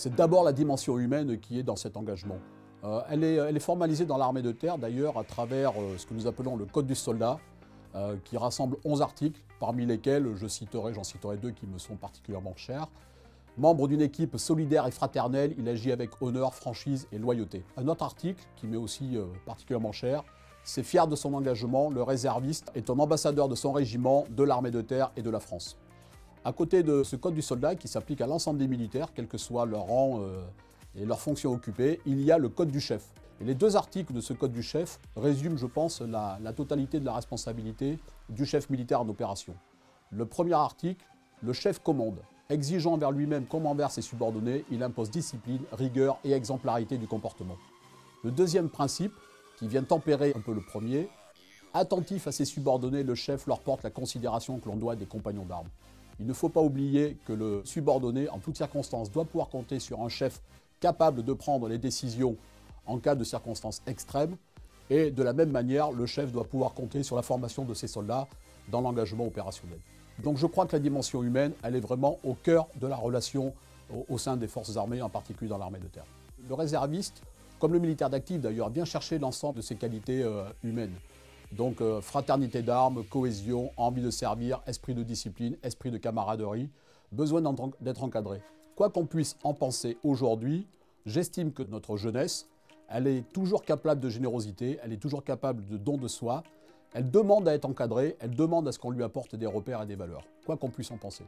C'est d'abord la dimension humaine qui est dans cet engagement. Elle est formalisée dans l'armée de terre, d'ailleurs, à travers ce que nous appelons le Code du soldat, qui rassemble 11 articles, parmi lesquels j'en citerai 2 qui me sont particulièrement chers. Membre d'une équipe solidaire et fraternelle, il agit avec honneur, franchise et loyauté. Un autre article qui m'est aussi particulièrement cher, c'est fier de son engagement, le réserviste est un ambassadeur de son régiment, de l'armée de terre et de la France. À côté de ce code du soldat qui s'applique à l'ensemble des militaires, quel que soit leur rang et leur fonction occupée, il y a le code du chef. Et les 2 articles de ce code du chef résument, je pense, la totalité de la responsabilité du chef militaire en opération. Le premier article, le chef commande. Exigeant envers lui-même comme envers ses subordonnés, il impose discipline, rigueur et exemplarité du comportement. Le deuxième principe, qui vient tempérer un peu le premier, attentif à ses subordonnés, le chef leur porte la considération que l'on doit des compagnons d'armes. Il ne faut pas oublier que le subordonné, en toutes circonstances, doit pouvoir compter sur un chef capable de prendre les décisions en cas de circonstances extrêmes. Et de la même manière, le chef doit pouvoir compter sur la formation de ses soldats dans l'engagement opérationnel. Donc je crois que la dimension humaine, elle est vraiment au cœur de la relation au sein des forces armées, en particulier dans l'armée de terre. Le réserviste, comme le militaire d'actif d'ailleurs, vient chercher l'ensemble de ses qualités humaines. Donc fraternité d'armes, cohésion, envie de servir, esprit de discipline, esprit de camaraderie, besoin d'être encadré. Quoi qu'on puisse en penser aujourd'hui, j'estime que notre jeunesse, elle est toujours capable de générosité, elle est toujours capable de don de soi, elle demande à être encadrée, elle demande à ce qu'on lui apporte des repères et des valeurs, quoi qu'on puisse en penser.